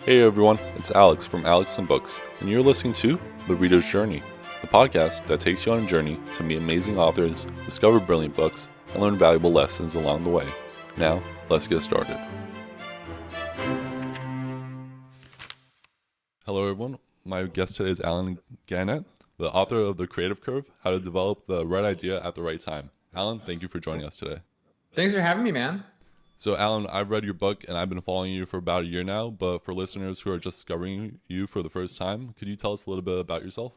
Hey everyone, it's Alex from Alex and Books, and you're listening to The Reader's Journey, the podcast that takes you on a journey to meet amazing authors, discover brilliant books, and learn valuable lessons along the way. Now, let's get started. Hello everyone, my guest today is Allen Gannett, the author of The Creative Curve, How to Develop the Right Idea at the Right Time. Allen, thank you for joining us today. Thanks for having me, man. So Allen, I've read your book and I've been following you for about a year now, but for listeners who are just discovering you for the first time, could you tell us a little bit about yourself?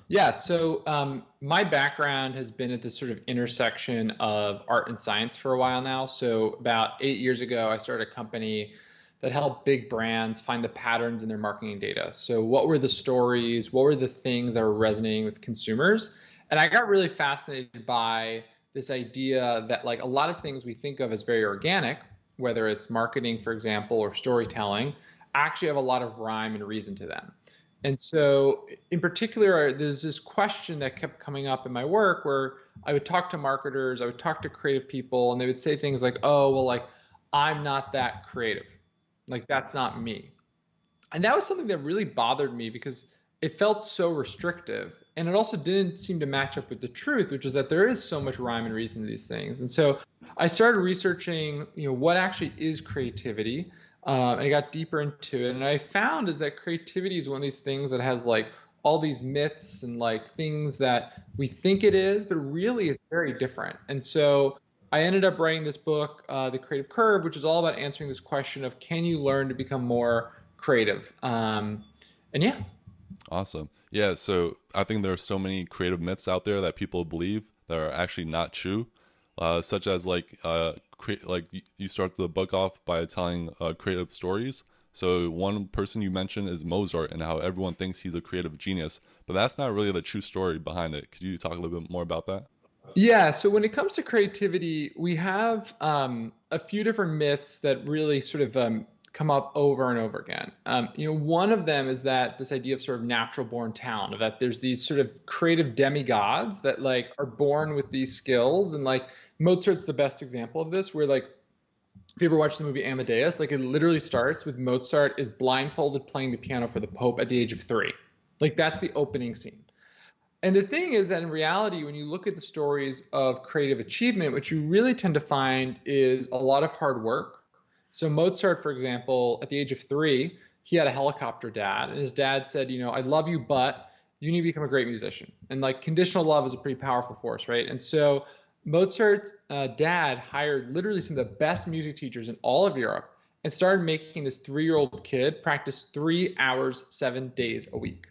Yeah, so my background has been at this sort of intersection of art and science for a while now. So about 8 years ago, I started a company that helped big brands find the patterns in their marketing data. So what were the stories? What were the things that were resonating with consumers? And I got really fascinated by this idea that like a lot of things we think of as very organic, whether it's marketing, for example, or storytelling, actually have a lot of rhyme and reason to them. And so in particular, there's this question that kept coming up in my work where I would talk to marketers, I would talk to creative people, and they would say things like, oh, well, like, I'm not that creative. Like, that's not me. And that was something that really bothered me because it felt so restrictive. And it also didn't seem to match up with the truth, which is that there is so much rhyme and reason to these things. And so I started researching, what actually is creativity. And I got deeper into it. And I found is that creativity is one of these things that has like all these myths and like things that we think it is, but really it's very different. And so I ended up writing this book, The Creative Curve, which is all about answering this question of can you learn to become more creative? And yeah. Awesome. Yeah, so I think there are so many creative myths out there that people believe that are actually not true, such as you start the book off by telling creative stories. So one person you mentioned is Mozart and how everyone thinks he's a creative genius, but that's not really the true story behind it. Could you talk a little bit more about that? Yeah, so when it comes to creativity, we have a few different myths that really sort of come up over and over again. One of them is that this idea of sort of natural born talent, of that there's these sort of creative demigods that like are born with these skills, and like Mozart's the best example of this, where like if you ever watched the movie Amadeus, like it literally starts with Mozart is blindfolded playing the piano for the Pope at the age of 3. Like that's the opening scene. And the thing is that in reality, when you look at the stories of creative achievement, what you really tend to find is a lot of hard work. So Mozart, for example, at the age of 3, he had a helicopter dad, and his dad said, I love you, but you need to become a great musician. And like conditional love is a pretty powerful force, right? And so Mozart's dad hired literally some of the best music teachers in all of Europe and started making this 3-year-old kid practice 3 hours, 7 days a week.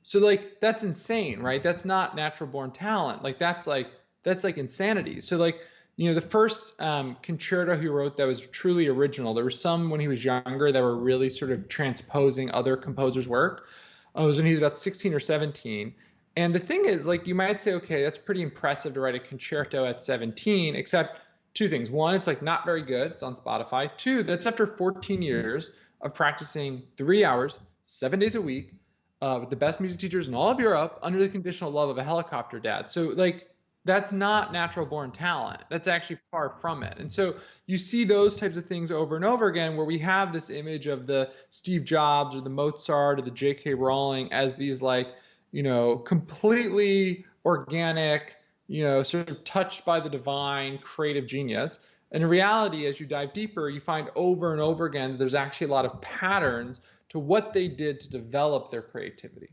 So like that's insane, right? That's not natural born talent. Like that's like insanity. So like the first concerto he wrote that was truly original. There were some when he was younger that were really sort of transposing other composers' work. It was when he was about 16 or 17. And the thing is, like you might say, okay, that's pretty impressive to write a concerto at 17, except two things. One, it's like not very good. It's on Spotify. Two, that's after 14 years of practicing 3 hours, 7 days a week with the best music teachers in all of Europe under the conditional love of a helicopter dad. So like that's not natural born talent. That's actually far from it. And so you see those types of things over and over again where we have this image of the Steve Jobs or the Mozart or the JK Rowling as these like, completely organic, sort of touched by the divine creative genius. And in reality, as you dive deeper, you find over and over again that there's actually a lot of patterns to what they did to develop their creativity.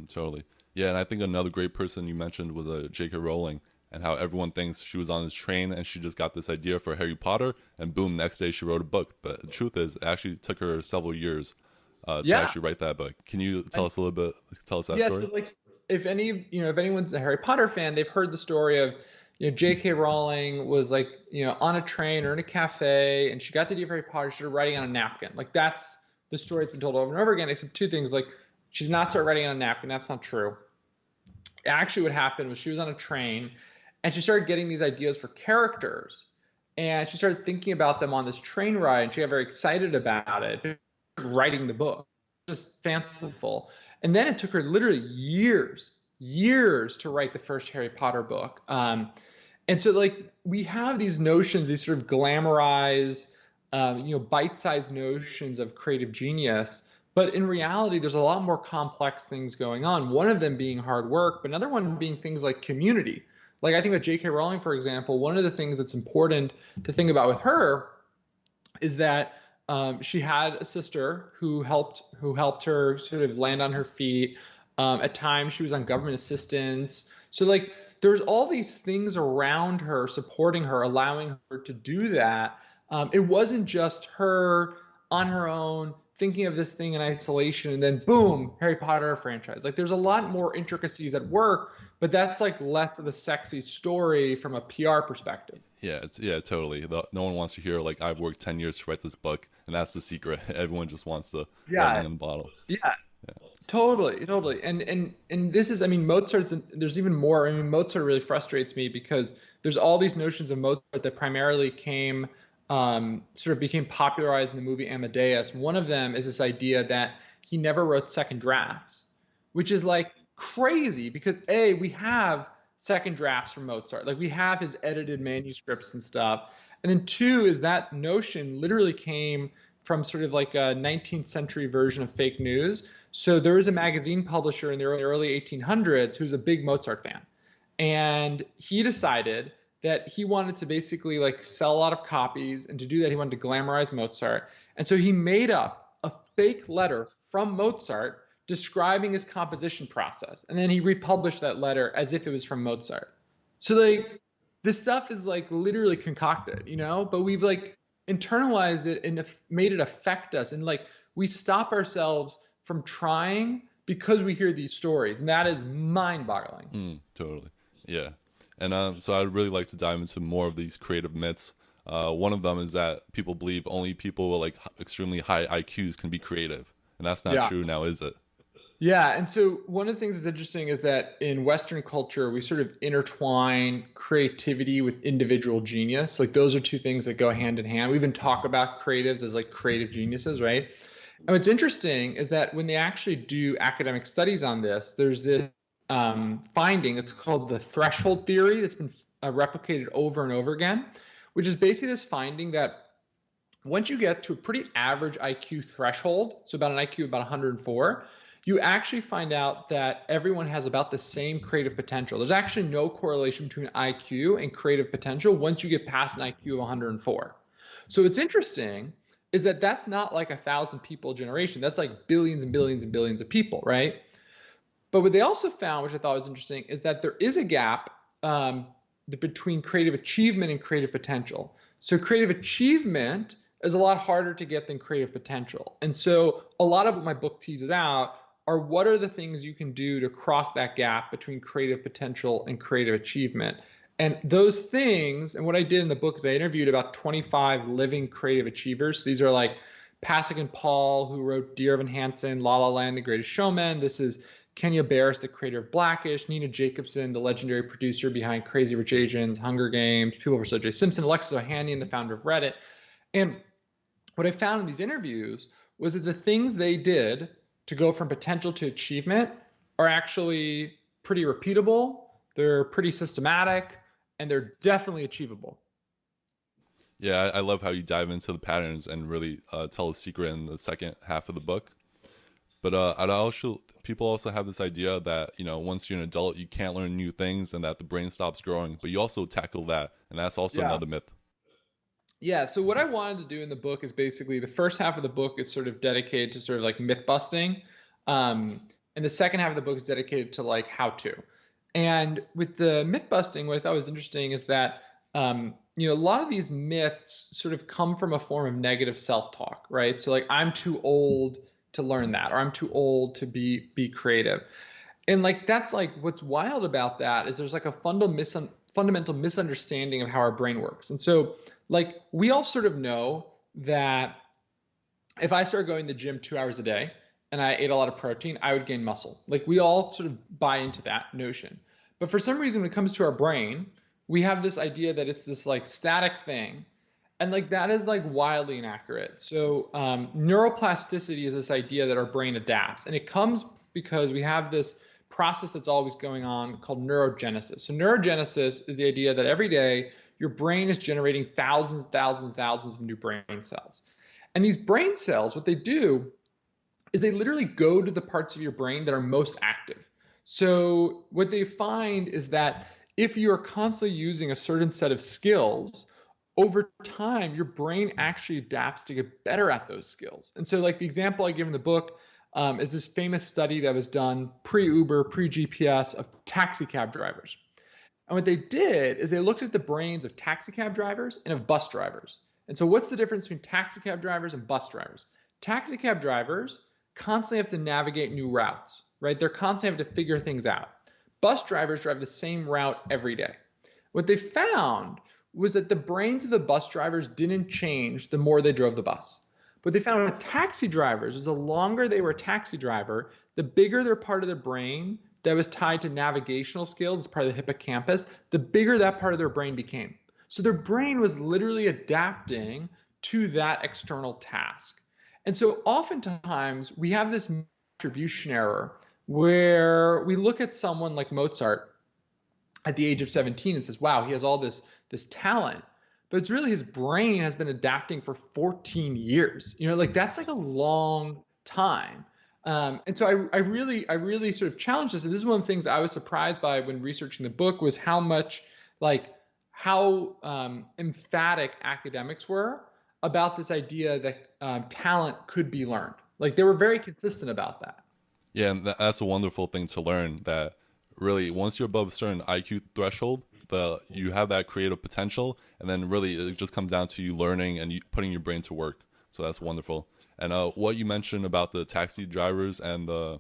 Totally. Yeah, and I think another great person you mentioned was JK Rowling, and how everyone thinks she was on this train and she just got this idea for Harry Potter, and boom, next day she wrote a book. But the truth is, it actually took her several years to actually write that book. Can you tell us a little bit, tell us that story? So like if anyone's a Harry Potter fan, they've heard the story of, J.K. Rowling was like, on a train or in a cafe, and she got the idea for Harry Potter. She started writing on a napkin. Like that's the story that's been told over and over again, except two things. Like she did not start writing on a napkin. That's not true. Actually, what happened was she was on a train, and she started getting these ideas for characters, and she started thinking about them on this train ride, and she got very excited about it, writing the book, just fanciful. And then it took her literally years to write the first Harry Potter book. And so like we have these notions, these sort of glamorized bite-sized notions of creative genius. But in reality, there's a lot more complex things going on. One of them being hard work, but another one being things like community. Like I think with JK Rowling, for example, one of the things that's important to think about with her is that she had a sister who helped her sort of land on her feet. At times, she was on government assistance. So like, there's all these things around her supporting her, allowing her to do that. It wasn't just her on her own thinking of this thing in isolation and then boom, Harry Potter franchise. Like, there's a lot more intricacies at work, but that's like less of a sexy story from a PR perspective. Yeah, totally. No one wants to hear like I've worked 10 years to write this book, and that's the secret. Everyone just wants the lightning Yeah, in the bottle. yeah, totally, totally. And this is, I mean, there's even more. I mean, Mozart really frustrates me because there's all these notions of Mozart that primarily sort of became popularized in the movie Amadeus. One of them is this idea that he never wrote second drafts, which is like crazy because A, we have second drafts from Mozart, like we have his edited manuscripts and stuff. And then two is that notion literally came from sort of like a 19th century version of fake news. So there was a magazine publisher in the early 1800s who was a big Mozart fan. And he decided that he wanted to basically like sell a lot of copies. And to do that, he wanted to glamorize Mozart. And so he made up a fake letter from Mozart describing his composition process. And then he republished that letter as if it was from Mozart. So like this stuff is like literally concocted, but we've like internalized it and made it affect us. And like we stop ourselves from trying because we hear these stories. And that is mind boggling. Totally. Yeah. And so I'd really like to dive into more of these creative myths. One of them is that people believe only people with like extremely high IQs can be creative. And that's not Yeah. true now, is it? Yeah, and so one of the things that's interesting is that in Western culture, we sort of intertwine creativity with individual genius. Like those are two things that go hand in hand. We even talk about creatives as like creative geniuses, right? And what's interesting is that when they actually do academic studies on this, there's this finding. It's called the threshold theory that's been replicated over and over again, which is basically this finding that once you get to a pretty average IQ threshold, so about an IQ of about 104, you actually find out that everyone has about the same creative potential. There's actually no correlation between IQ and creative potential once you get past an IQ of 104. So what's interesting is that that's not like 1,000 people generation. That's like billions and billions and billions of people, right? But what they also found, which I thought was interesting, is that there is a gap between creative achievement and creative potential. So creative achievement is a lot harder to get than creative potential. And so a lot of what my book teases out are what are the things you can do to cross that gap between creative potential and creative achievement. And those things, and what I did in the book is I interviewed about 25 living creative achievers. These are like Pasek and Paul, who wrote Dear Evan Hansen, La La Land, The Greatest Showman. This is Kenya Barris, the creator of Blackish, Nina Jacobson, the legendary producer behind Crazy Rich Asians, Hunger Games, People vs. O.J. Simpson, Alexis Ohanian, the founder of Reddit. And what I found in these interviews was that the things they did to go from potential to achievement are actually pretty repeatable, they're pretty systematic, and they're definitely achievable. Yeah, I love how you dive into the patterns and really tell a secret in the second half of the book. But people also have this idea that once you're an adult, you can't learn new things, and that the brain stops growing. But you also tackle that, and that's also Yeah. another myth. Yeah, so what I wanted to do in the book is basically the first half of the book is sort of dedicated to sort of like myth busting. And the second half of the book is dedicated to like how to. And with the myth busting, what I thought was interesting is that a lot of these myths sort of come from a form of negative self-talk, right? So like I'm too old to learn that, or I'm too old to be creative. And like that's like what's wild about that is there's like a fundamental misunderstanding of how our brain works. And so like we all sort of know that if I started going to the gym 2 hours a day and I ate a lot of protein, I would gain muscle. Like we all sort of buy into that notion. But for some reason, when it comes to our brain, we have this idea that it's this like static thing. And like that is like wildly inaccurate. So neuroplasticity is this idea that our brain adapts. And it comes because we have this process that's always going on called neurogenesis. So neurogenesis is the idea that every day your brain is generating thousands, thousands, thousands of new brain cells. And these brain cells, what they do is they literally go to the parts of your brain that are most active. So what they find is that if you are constantly using a certain set of skills, over time, your brain actually adapts to get better at those skills. And so, like the example I give in the book is this famous study that was done pre-Uber, pre-GPS of taxi cab drivers. And what they did is they looked at the brains of taxi cab drivers and of bus drivers. And so, what's the difference between taxi cab drivers and bus drivers? Taxi cab drivers constantly have to navigate new routes, right? They're constantly have to figure things out. Bus drivers drive the same route every day. What they found was that the brains of the bus drivers didn't change the more they drove the bus. But they found with taxi drivers is the longer they were a taxi driver, the bigger their part of their brain that was tied to navigational skills, as part of the hippocampus, the bigger that part of their brain became. So their brain was literally adapting to that external task. And so oftentimes we have this attribution error where we look at someone like Mozart at the age of 17 and says, wow, he has all this talent, but it's really his brain has been adapting for 14 years. Like that's like a long time. And so I really sort of challenged this. And this is one of the things I was surprised by when researching the book was how much how emphatic academics were about this idea that talent could be learned. Like they were very consistent about that. Yeah, and that's a wonderful thing to learn. That really, once you're above a certain IQ threshold, you have that creative potential, and then really it just comes down to you learning and putting your brain to work. So that's wonderful. And what you mentioned about the taxi drivers and the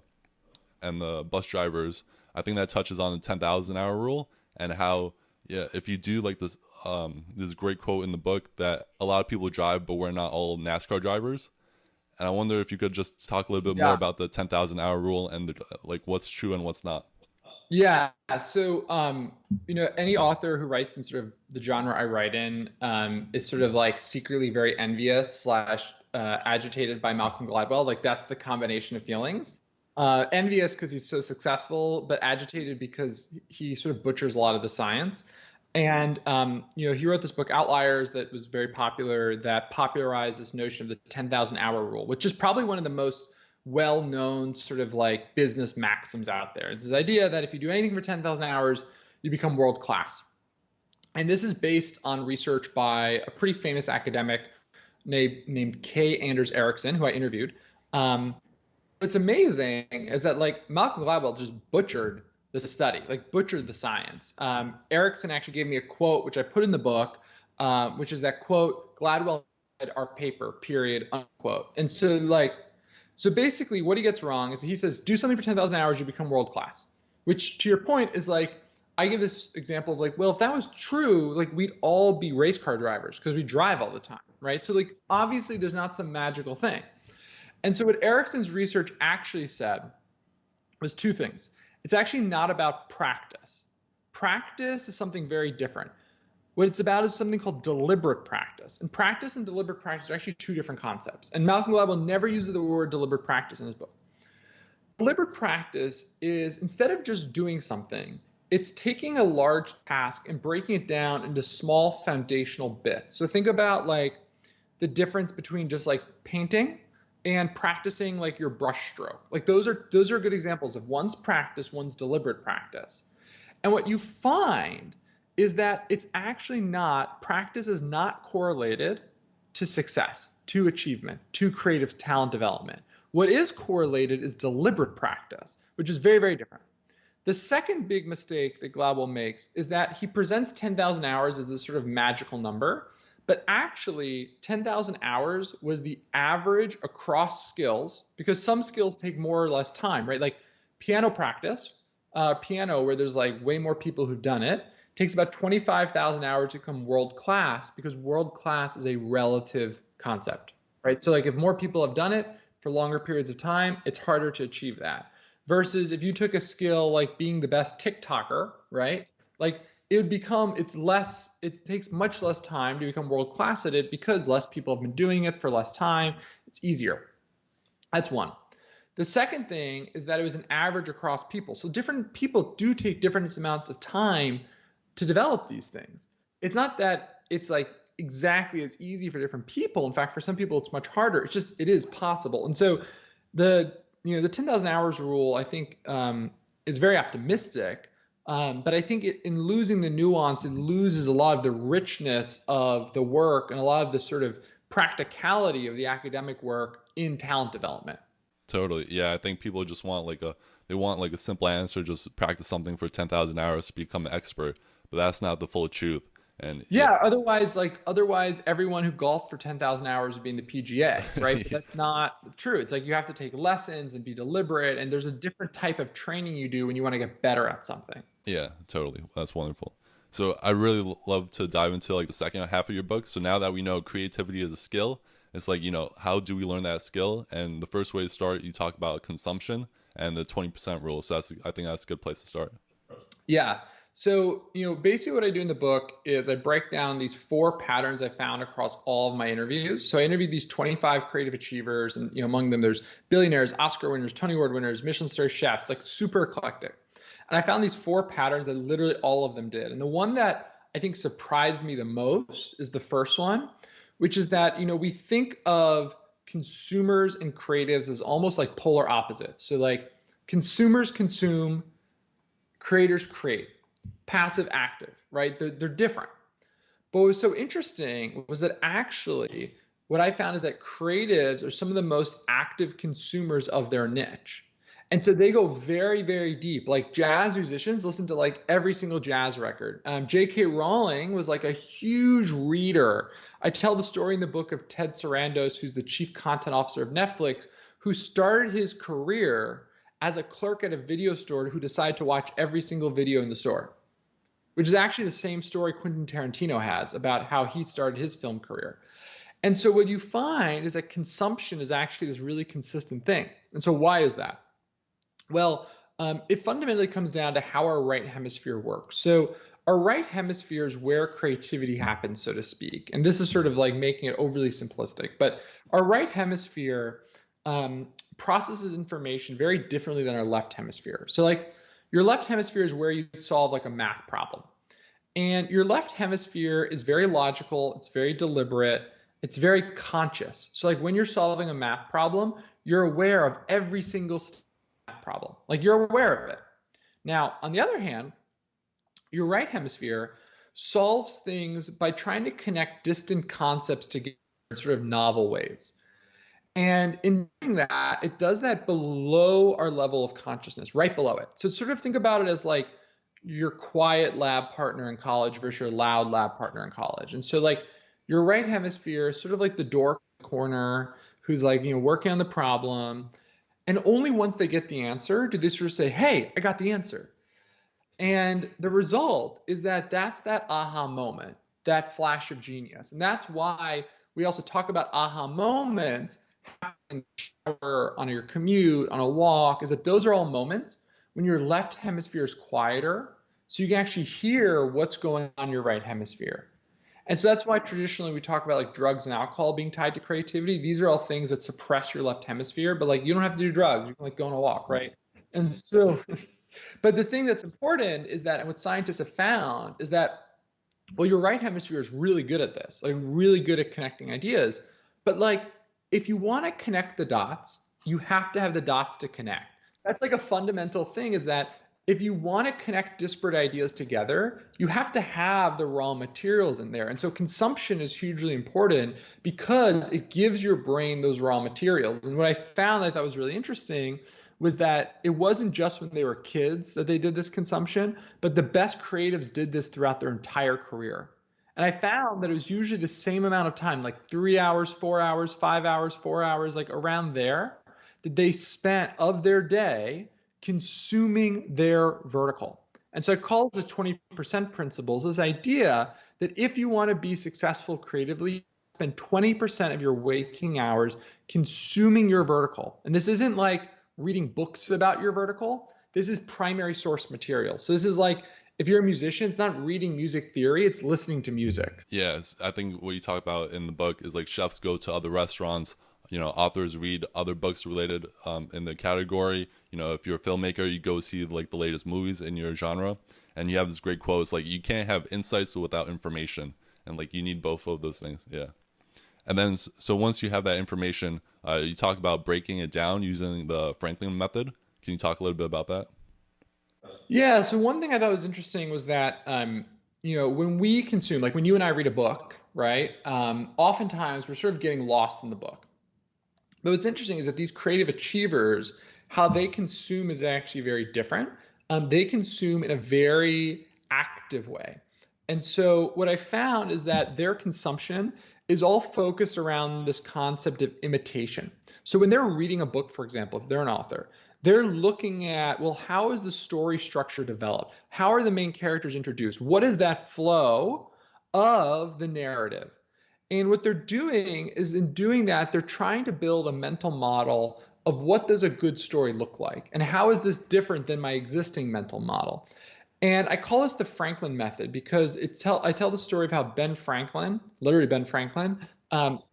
bus drivers, I think that touches on the 10,000 hour rule and how if you do like this this great quote in the book that a lot of people drive, but we're not all NASCAR drivers. And I wonder if you could just talk a little bit more Yeah. about the 10,000 hour rule and like what's true and what's not. Yeah. So, any author who writes in sort of the genre I write in is sort of like secretly very envious slash agitated by Malcolm Gladwell. Like that's the combination of feelings. Envious because he's so successful, but agitated because he sort of butchers a lot of the science. And he wrote this book Outliers that was very popular that popularized this notion of the 10,000 hour rule, which is probably one of the most well-known sort of like business maxims out there. It's this idea that if you do anything for 10,000 hours, you become world class. And this is based on research by a pretty famous academic named K. Anders Ericsson, who I interviewed. What's amazing is that like Malcolm Gladwell just butchered this study, like butchered the science. Ericsson actually gave me a quote, which I put in the book, which is that quote, Gladwell said our paper, period, unquote. And so basically what he gets wrong is he says, do something for 10,000 hours, you become world class, which to your point is like, I give this example of like, well, if that was true, like we'd all be race car drivers because we drive all the time, right? So like, obviously there's not some magical thing. And so what Ericsson's research actually said was two things. It's actually not about practice. Practice is something very different. What it's about is something called deliberate practice. And practice and deliberate practice are actually two different concepts. And Malcolm Gladwell never uses the word deliberate practice in his book. Deliberate practice is instead of just doing something, it's taking a large task and breaking it down into small foundational bits. So think about like the difference between just like painting and practicing like your brush stroke. Like those are good examples of one's practice, one's deliberate practice. And what you find is that it's actually not, practice is not correlated to success, to achievement, to creative talent development. What is correlated is deliberate practice, which is very, very different. The second big mistake that Gladwell makes is that he presents 10,000 hours as this sort of magical number, but actually 10,000 hours was the average across skills because some skills take more or less time, right? Like piano practice, piano where there's like way more people who've done it, takes about 25,000 hours to become world class because world class is a relative concept, right? So like if more people have done it for longer periods of time, it's harder to achieve that. Versus if you took a skill like being the best TikToker, right? Like it takes much less time to become world class at it because less people have been doing it for less time. It's easier. That's one. The second thing is that it was an average across people. So different people do take different amounts of time to develop these things. it's not that it's like exactly as easy for different people. In fact, for some people, it's much harder. It's just, it is possible. And so the, the 10,000 hours rule, I think, is very optimistic. But I think in losing the nuance, it loses a lot of the richness of the work and a lot of the sort of practicality of the academic work in talent development. Totally. Yeah, I think people just want they want like a simple answer, just practice something for 10,000 hours to become an expert, but that's not the full truth. And yeah, Yeah, otherwise everyone who golfed for 10,000 hours would be in the PGA, right? But that's not true. It's like you have to take lessons and be deliberate, and there's a different type of training you do when you want to get better at something. yeah, totally. That's wonderful. So I really love to dive into like the second half of your book. So now that we know creativity is a skill, it's like, how do we learn that skill? And the first way to start, you talk about consumption and the 20% rule. So I think that's a good place to start. Yeah. So, basically what I do in the book is I break down these four patterns I found across all of my interviews. So I interviewed these 25 creative achievers, and among them there's billionaires, Oscar winners, Tony Award winners, Michelin star chefs, like super eclectic. And I found these four patterns that literally all of them did. And the one that I think surprised me the most is the first one, which is that, we think of consumers and creatives as almost like polar opposites. So like consumers consume, creators create, passive, active, right? They're different. But what was so interesting was that actually what I found is that creatives are some of the most active consumers of their niche. And so they go very, very deep. Like jazz musicians listen to like every single jazz record. JK Rowling was like a huge reader. I tell the story in the book of Ted Sarandos, who's the chief content officer of Netflix, who started his career as a clerk at a video store who decided to watch every single video in the store, which is actually the same story Quentin Tarantino has about how he started his film career. And so what you find is that consumption is actually this really consistent thing. And so why is that? Well, it fundamentally comes down to how our right hemisphere works. So our right hemisphere is where creativity happens, so to speak. And this is sort of like making it overly simplistic. But our right hemisphere processes information very differently than our left hemisphere. So like your left hemisphere is where you solve like a math problem. And your left hemisphere is very logical. It's very deliberate. It's very conscious. So like when you're solving a math problem, you're aware of every single problem. Like you're aware of it. Now, on the other hand, your right hemisphere solves things by trying to connect distant concepts together in sort of novel ways. And in doing that, it does that below our level of consciousness, right below it. So sort of think about it as like your quiet lab partner in college versus your loud lab partner in college. And so like your right hemisphere is sort of like the dork corner who's like, working on the problem. And only once they get the answer do they sort of say, hey, I got the answer. And the result is that that's that aha moment, that flash of genius. And that's why we also talk about aha moments in the shower, on your commute, on a walk, is that those are all moments when your left hemisphere is quieter, so you can actually hear what's going on in your right hemisphere. And so that's why traditionally we talk about like drugs and alcohol being tied to creativity. These are all things that suppress your left hemisphere, but like you don't have to do drugs. You can like go on a walk, right? And so, but the thing that's important is that, and what scientists have found is that, well, your right hemisphere is really good at this, like really good at connecting ideas. But like, if you want to connect the dots, you have to have the dots to connect. That's like a fundamental thing, is that if you want to connect disparate ideas together, you have to have the raw materials in there. And so consumption is hugely important because it gives your brain those raw materials. And what I found that I thought was really interesting was that it wasn't just when they were kids that they did this consumption, but the best creatives did this throughout their entire career. And I found that it was usually the same amount of time, like 3 hours, 4 hours, 5 hours, 4 hours, like around there, that they spent of their day consuming their vertical. And so I call it the 20% principles, this idea that if you want to be successful creatively, spend 20% of your waking hours consuming your vertical. And this isn't like reading books about your vertical. This is primary source material. So this is like, if you're a musician, it's not reading music theory, it's listening to music. Yes, I think what you talk about in the book is like chefs go to other restaurants, authors read other books related in the category. If you're a filmmaker, you go see like the latest movies in your genre. And you have this great quote. It's like you can't have insights without information, and like you need both of those things. Yeah. And then so once you have that information, you talk about breaking it down using the Franklin method. Can you talk a little bit about that? Yeah, so one thing I thought was interesting was that, when we consume, like when you and I read a book, right? Oftentimes we're sort of getting lost in the book. But what's interesting is that these creative achievers, how they consume is actually very different. They consume in a very active way. And so what I found is that their consumption is all focused around this concept of imitation. So when they're reading a book, for example, if they're an author, they're looking at, well, how is the story structure developed? How are the main characters introduced? What is that flow of the narrative? And what they're doing is in doing that, they're trying to build a mental model of what does a good story look like? And how is this different than my existing mental model? And I call this the Franklin method because I tell the story of how Ben Franklin, literally Ben Franklin,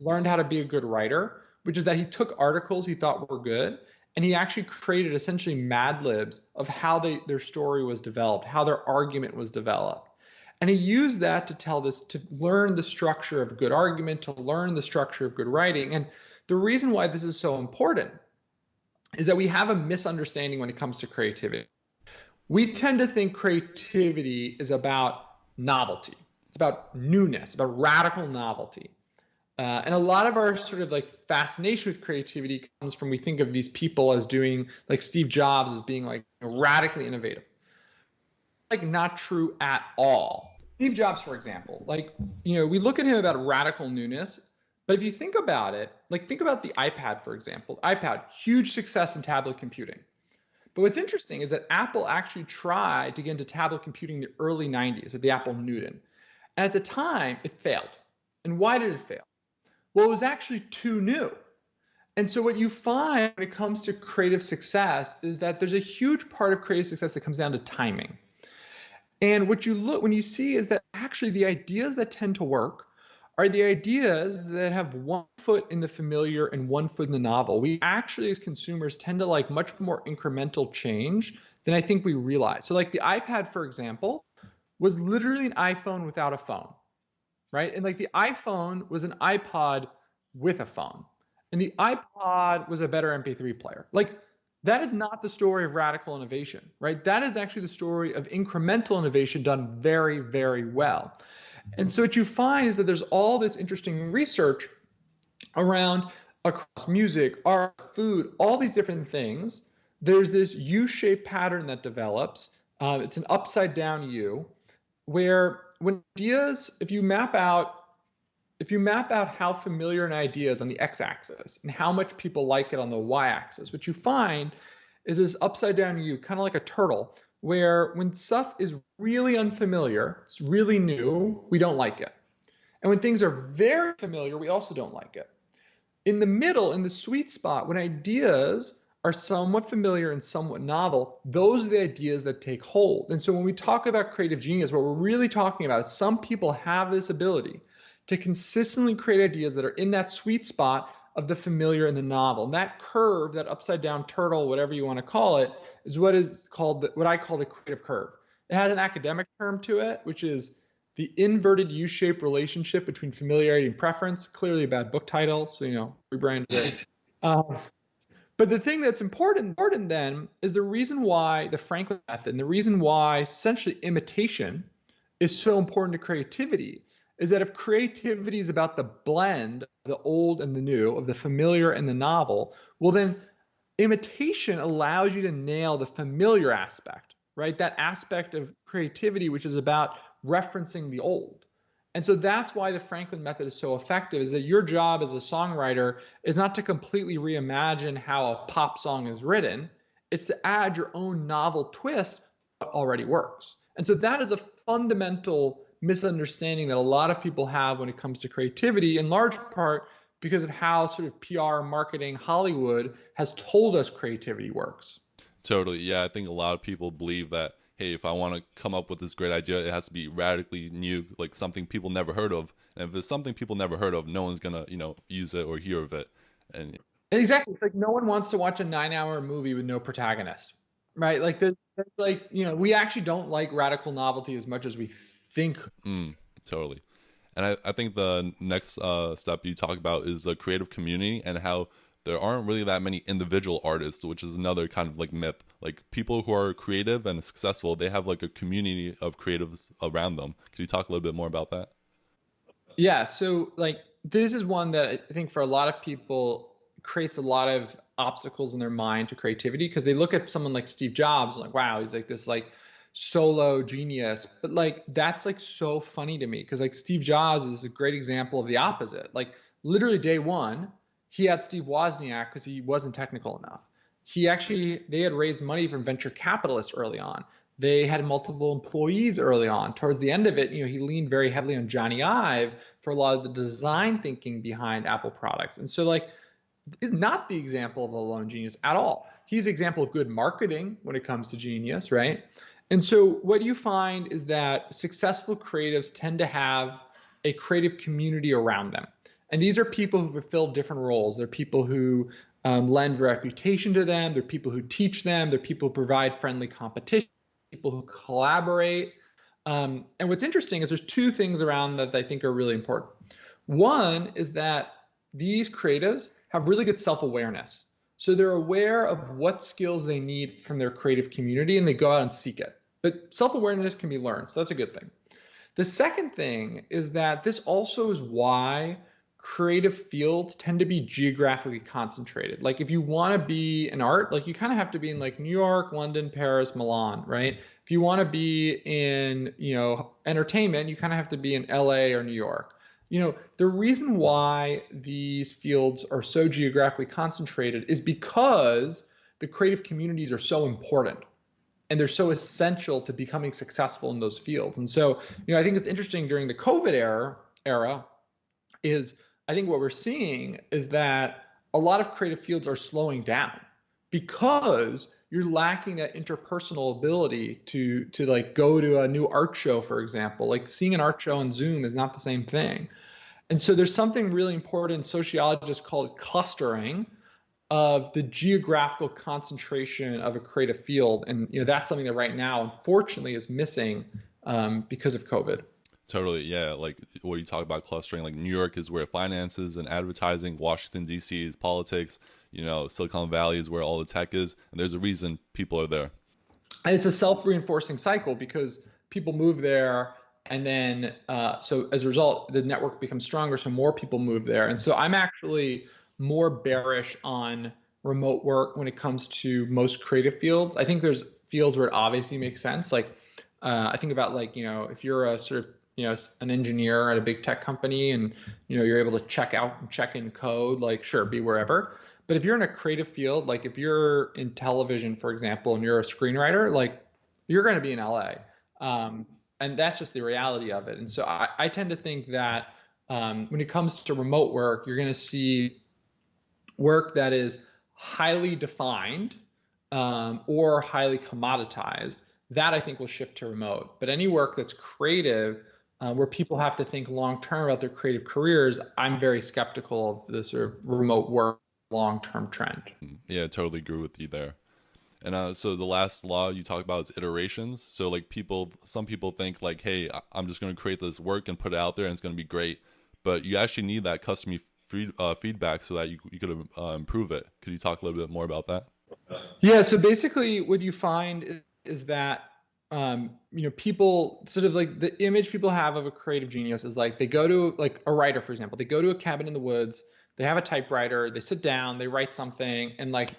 learned how to be a good writer, which is that he took articles he thought were good and he actually created essentially Mad Libs of how their story was developed, how their argument was developed. And he used that to tell this, to learn the structure of good argument, to learn the structure of good writing. And the reason why this is so important is that we have a misunderstanding when it comes to creativity. We tend to think creativity is about novelty. It's about newness, about radical novelty. And a lot of our sort of like fascination with creativity comes from we think of these people as doing like Steve Jobs as being like radically innovative. Like not true at all. Steve Jobs, for example, like, we look at him about radical newness, but if you think about it, like think about the iPad, for example. iPad, huge success in tablet computing. But what's interesting is that Apple actually tried to get into tablet computing in the early 90s with the Apple Newton. And at the time, it failed. And why did it fail? Well, it was actually too new. And so what you find when it comes to creative success is that there's a huge part of creative success that comes down to timing. And when you see is that actually the ideas that tend to work are the ideas that have one foot in the familiar and one foot in the novel. We actually, as consumers, tend to like much more incremental change than I think we realize. So like the iPad, for example, was literally an iPhone without a phone, right? And like the iPhone was an iPod with a phone. And the iPod was a better MP3 player. Like that is not the story of radical innovation, right? That is actually the story of incremental innovation done very, very well. And so what you find is that there's all this interesting research around across music, art, food, all these different things. There's this U-shaped pattern that develops. It's an upside down U, where when ideas, if you map out how familiar an idea is on the x-axis and how much people like it on the y-axis, what you find is this upside down U, kind of like a turtle, where when stuff is really unfamiliar, it's really new, we don't like it. And when things are very familiar, we also don't like it. In the middle, in the sweet spot, when ideas are somewhat familiar and somewhat novel, those are the ideas that take hold. And so when we talk about creative genius, what we're really talking about is some people have this ability to consistently create ideas that are in that sweet spot of the familiar and the novel. And that curve, that upside down turtle, whatever you want to call it, is what I call the creative curve. It has an academic term to it, which is the inverted U-shaped relationship between familiarity and preference. Clearly a bad book title, so rebrand it. But the thing that's important then is the reason why the Franklin method and the reason why essentially imitation is so important to creativity is that if creativity is about the blend of the old and the new, of the familiar and the novel, well then imitation allows you to nail the familiar aspect, right? That aspect of creativity, which is about referencing the old. And so that's why the Franklin method is so effective, is that your job as a songwriter is not to completely reimagine how a pop song is written. It's to add your own novel twist that already works. And so that is a fundamental misunderstanding that a lot of people have when it comes to creativity, in large part because of how sort of PR, marketing, Hollywood has told us creativity works. Totally. Yeah, I think a lot of people believe that, hey, if I want to come up with this great idea, it has to be radically new, like something people never heard of. And if it's something people never heard of, no one's gonna, use it or hear of it. And Exactly. It's like no one wants to watch a 9-hour movie with no protagonist, right? Like like, we actually don't like radical novelty as much as we think. Mm, totally. And I think the next step you talk about is the creative community and how there aren't really that many individual artists, which is another kind of like myth. Like people who are creative and successful, they have like a community of creatives around them. Could you talk a little bit more about that? Yeah, so like this is one that I think for a lot of people creates a lot of obstacles in their mind to creativity because they look at someone like Steve Jobs and like, wow, he's like this like solo genius. But like that's like so funny to me because like Steve Jobs is a great example of the opposite. Like literally day one, he had Steve Wozniak because he wasn't technical enough. They had raised money from venture capitalists early on. They had multiple employees early on. Towards the end of it, he leaned very heavily on Johnny Ive for a lot of the design thinking behind Apple products. And so, like, is not the example of a lone genius at all. He's an example of good marketing when it comes to genius, right? And so, what you find is that successful creatives tend to have a creative community around them. And these are people who fulfill different roles. They're people who lend reputation to them. They're people who teach them. They're people who provide friendly competition, people who collaborate. And what's interesting is there's two things around that I think are really important. One is that these creatives have really good self-awareness. So they're aware of what skills they need from their creative community and they go out and seek it. But self-awareness can be learned, so that's a good thing. The second thing is that this also is why creative fields tend to be geographically concentrated. Like if you want to be in art, like you kind of have to be in like New York, London, Paris, Milan, right? If you want to be in, entertainment, you kind of have to be in LA or New York. The reason why these fields are so geographically concentrated is because the creative communities are so important and they're so essential to becoming successful in those fields. And so, I think it's interesting during the COVID era is I think what we're seeing is that a lot of creative fields are slowing down because you're lacking that interpersonal ability to like go to a new art show, for example. Like seeing an art show on Zoom is not the same thing. And so there's something really important sociologists call it clustering of the geographical concentration of a creative field. And that's something that right now, unfortunately, is missing because of COVID. Totally, yeah. Like what you talk about clustering, like New York is where finances and advertising, Washington D.C. is politics, Silicon Valley is where all the tech is, and there's a reason people are there. And it's a self-reinforcing cycle because people move there, and then so as a result, the network becomes stronger, so more people move there. And so I'm actually more bearish on remote work when it comes to most creative fields. I think there's fields where it obviously makes sense. Like I think about like if you're a sort of an engineer at a big tech company and you're able to check out and check in code, like sure, be wherever. But if you're in a creative field, like if you're in television, for example, and you're a screenwriter, like you're going to be in LA. And that's just the reality of it. And so I tend to think that when it comes to remote work, you're going to see work that is highly defined or highly commoditized. That I think will shift to remote. But any work that's creative, where people have to think long term about their creative careers, I'm very skeptical of the sort of remote work long term trend. Yeah, I totally agree with you there. And so the last law you talk about is iterations. So like some people think like, hey, I'm just going to create this work and put it out there and it's going to be great. But you actually need that customer feedback so that you could improve it. Could you talk a little bit more about that? Yeah, so basically what you find is that people sort of like the image people have of a creative genius is like they go to like a writer, for example, they go to a cabin in the woods, they have a typewriter, they sit down, they write something, and like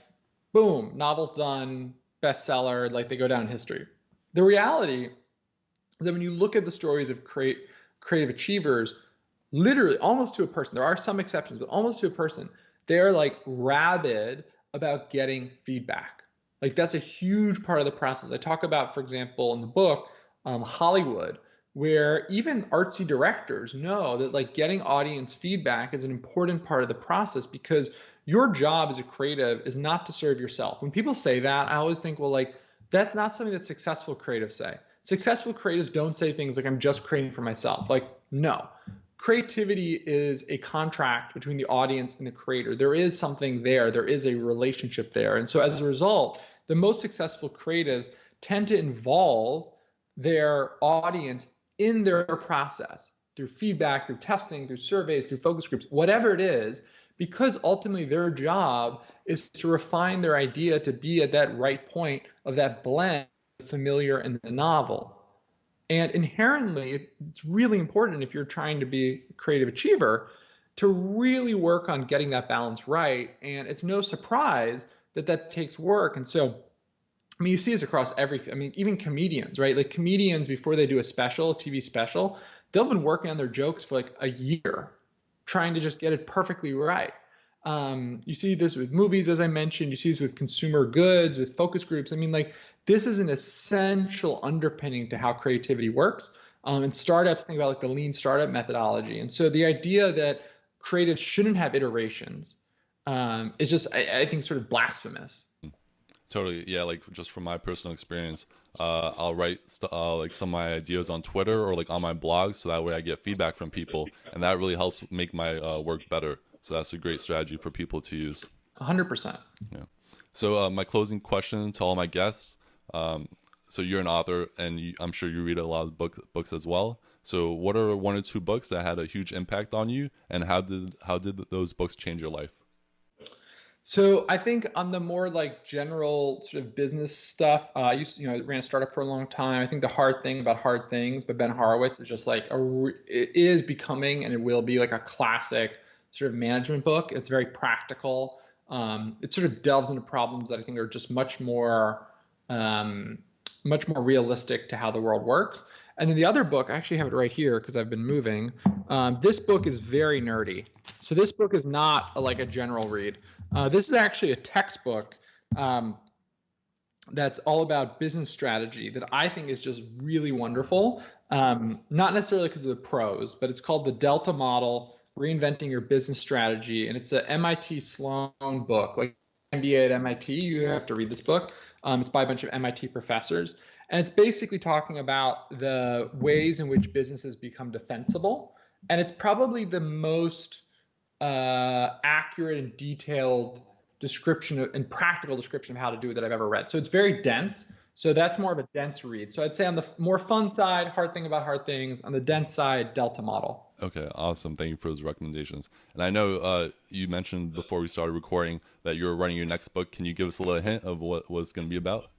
boom, novel's done, bestseller, like they go down in history. The reality is that when you look at the stories of creative achievers, literally almost to a person, there are some exceptions, but almost to a person, they're like rabid about getting feedback. Like that's a huge part of the process. I talk about, for example, in the book, Hollywood, where even artsy directors know that like getting audience feedback is an important part of the process because your job as a creative is not to serve yourself. When people say that, I always think, well, like that's not something that successful creatives say. Successful creatives don't say things like I'm just creating for myself. Like, no. Creativity is a contract between the audience and the creator. There is something there. There is a relationship there. And so as a result, the most successful creatives tend to involve their audience in their process through feedback, through testing, through surveys, through focus groups, whatever it is, because ultimately their job is to refine their idea to be at that right point of that blend, the familiar and the novel. And inherently, it's really important if you're trying to be a creative achiever to really work on getting that balance right. And it's no surprise that that takes work. And so, I mean, you see this across even comedians, right? Like comedians, before they do a TV special, they'll have been working on their jokes for like a year, trying to just get it perfectly right. You see this with movies, as I mentioned. You see this with consumer goods, with focus groups. I mean, like this is an essential underpinning to how creativity works. And startups think about like the lean startup methodology. And so the idea that creatives shouldn't have iterations is just, I think, sort of blasphemous. Totally, yeah. Like just from my personal experience, I'll write like some of my ideas on Twitter or like on my blog, so that way I get feedback from people, and that really helps make my work better. So that's a great strategy for people to use. 100%. Yeah. So my closing question to all my guests. So you're an author, and I'm sure you read a lot of books as well. So what are 1 or 2 books that had a huge impact on you, and how did those books change your life? So I think on the more like general sort of business stuff, I ran a startup for a long time. I think The Hard Thing About Hard Things by Ben Horowitz is just like it is becoming, and it will be like a classic sort of management book. It's very practical. It sort of delves into problems that I think are just much more realistic to how the world works. And then the other book, I actually have it right here because I've been moving. This book is very nerdy. So this book is not like a general read. This is actually a textbook that's all about business strategy that I think is just really wonderful. Not necessarily because of the prose, but it's called The Delta Model, Reinventing Your Business Strategy. And it's a MIT Sloan book. Like MBA at MIT, you have to read this book. It's by a bunch of MIT professors. And it's basically talking about the ways in which businesses become defensible. And it's probably the most accurate and detailed description and practical description of how to do it that I've ever read. So it's very dense. So that's more of a dense read. So I'd say on the more fun side, Hard Thing About Hard Things. On the dense side, Delta Model. Okay, awesome. Thank you for those recommendations. And I know you mentioned before we started recording that you're writing your next book. Can you give us a little hint of what it's going to be about?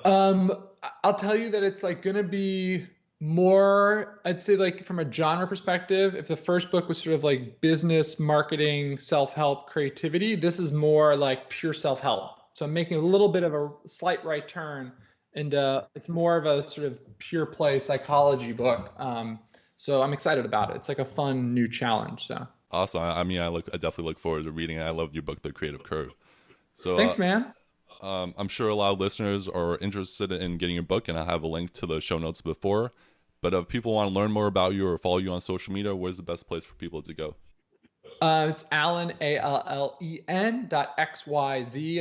I'll tell you that it's like going to be more, I'd say, like from a genre perspective. If the first book was sort of like business, marketing, self-help, creativity, this is more like pure self-help. So I'm making a little bit of a slight right turn, and it's more of a sort of pure play psychology book. So I'm excited about it. It's like a fun new challenge. So awesome. I mean, I definitely look forward to reading it. I love your book, The Creative Curve. So thanks, man. I'm sure a lot of listeners are interested in getting your book, and I have a link to the show notes before. But if people want to learn more about you or follow you on social media, where's the best place for people to go? It's Allen, ALLEN.XYZ,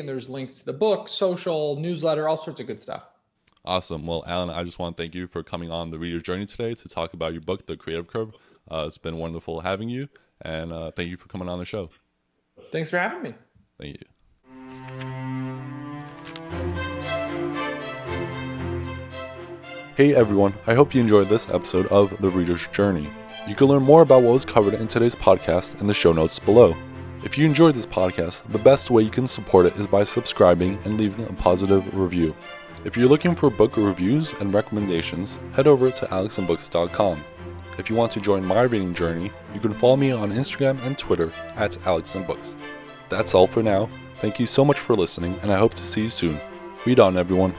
and there's links to the book, social, newsletter, all sorts of good stuff. Awesome. Well, Allen, I just want to thank you for coming on the Reader's Journey today to talk about your book, The Creative Curve. It's been wonderful having you, and thank you for coming on the show. Thanks for having me. Thank you. Hey everyone, I hope you enjoyed this episode of The Reader's Journey. You can learn more about what was covered in today's podcast in the show notes below. If you enjoyed this podcast, the best way you can support it is by subscribing and leaving a positive review. If you're looking for book reviews and recommendations, head over to alexandbooks.com. If you want to join my reading journey, you can follow me on Instagram and Twitter at alexandbooks. That's all for now. Thank you so much for listening, and I hope to see you soon. Read on, everyone.